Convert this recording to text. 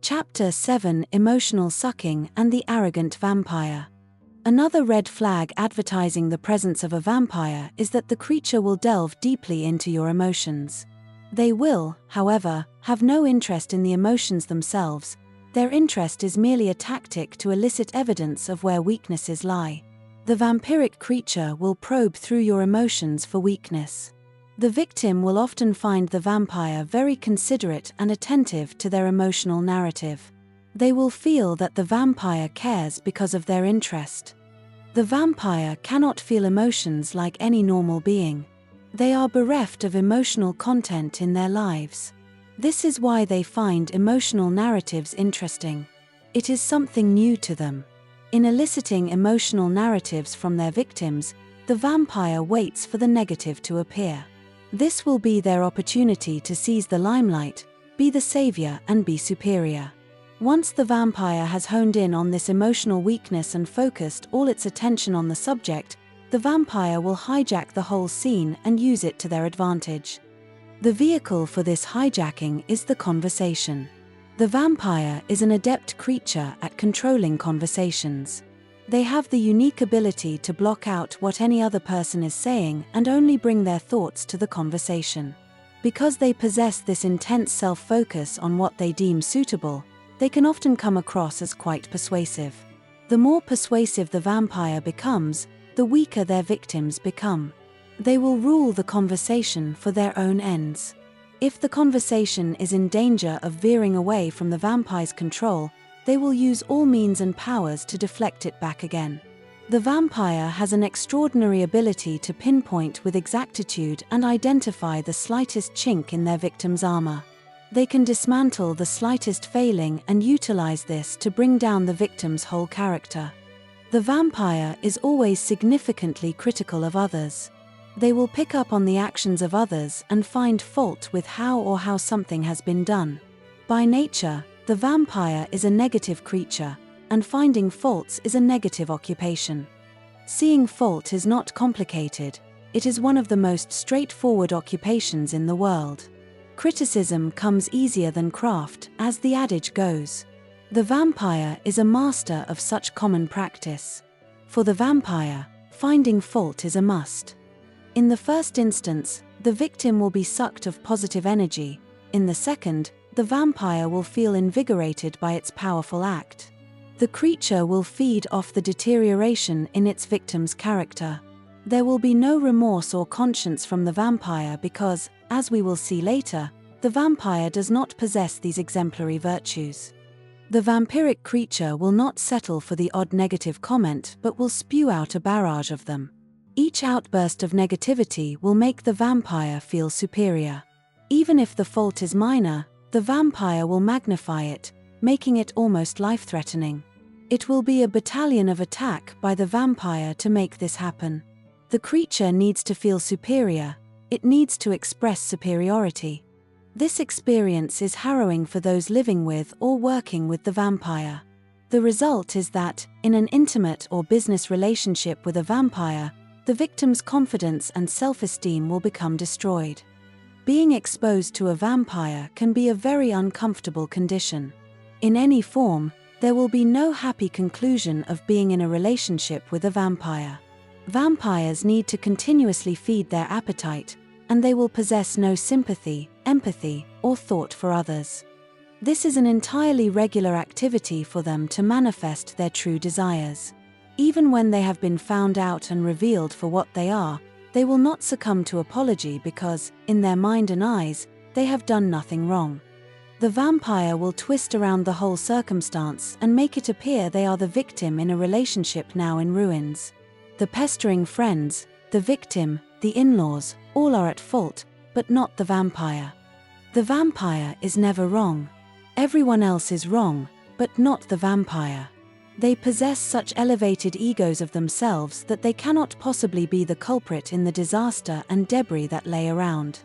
Chapter 7: Emotional Sucking and the Arrogant Vampire. Another red flag advertising the presence of a vampire is that the creature will delve deeply into your emotions. They will, however, have no interest in the emotions themselves. Their interest is merely a tactic to elicit evidence of where weaknesses lie. The vampiric creature will probe through your emotions for weakness. The victim will often find the vampire very considerate and attentive to their emotional narrative. They will feel that the vampire cares because of their interest. The vampire cannot feel emotions like any normal being. They are bereft of emotional content in their lives. This is why they find emotional narratives interesting. It is something new to them. In eliciting emotional narratives from their victims, the vampire waits for the negative to appear. This will be their opportunity to seize the limelight, be the savior and be superior. Once the vampire has honed in on this emotional weakness and focused all its attention on the subject, the vampire will hijack the whole scene and use it to their advantage. The vehicle for this hijacking is the conversation. The vampire is an adept creature at controlling conversations. They have the unique ability to block out what any other person is saying and only bring their thoughts to the conversation. Because they possess this intense self-focus on what they deem suitable, they can often come across as quite persuasive. The more persuasive the vampire becomes, the weaker their victims become. They will rule the conversation for their own ends. If the conversation is in danger of veering away from the vampire's control, they will use all means and powers to deflect it back again. The vampire has an extraordinary ability to pinpoint with exactitude and identify the slightest chink in their victim's armor. They can dismantle the slightest failing and utilize this to bring down the victim's whole character. The vampire is always significantly critical of others. They will pick up on the actions of others and find fault with how something has been done. By nature, the vampire is a negative creature, and finding faults is a negative occupation. Seeing fault is not complicated. It is one of the most straightforward occupations in the world. Criticism comes easier than craft, as the adage goes. The vampire is a master of such common practice. For the vampire, finding fault is a must. In the first instance, the victim will be sucked of positive energy. In the second, the vampire will feel invigorated by its powerful act. The creature will feed off the deterioration in its victim's character. There will be no remorse or conscience from the vampire because, as we will see later, the vampire does not possess these exemplary virtues. The vampiric creature will not settle for the odd negative comment but will spew out a barrage of them. Each outburst of negativity will make the vampire feel superior. Even if the fault is minor, the vampire will magnify it, making it almost life-threatening. It will be a battalion of attack by the vampire to make this happen. The creature needs to feel superior. It needs to express superiority. This experience is harrowing for those living with or working with the vampire. The result is that, in an intimate or business relationship with a vampire, the victim's confidence and self-esteem will become destroyed. Being exposed to a vampire can be a very uncomfortable condition. In any form, there will be no happy conclusion of being in a relationship with a vampire. Vampires need to continuously feed their appetite, and they will possess no sympathy, empathy, or thought for others. This is an entirely regular activity for them to manifest their true desires. Even when they have been found out and revealed for what they are, they will not succumb to apology because, in their mind and eyes, they have done nothing wrong. The vampire will twist around the whole circumstance and make it appear they are the victim in a relationship now in ruins. The pestering friends, the victim, the in-laws, all are at fault, but not the vampire. The vampire is never wrong. Everyone else is wrong, but not the vampire. They possess such elevated egos of themselves that they cannot possibly be the culprit in the disaster and debris that lay around.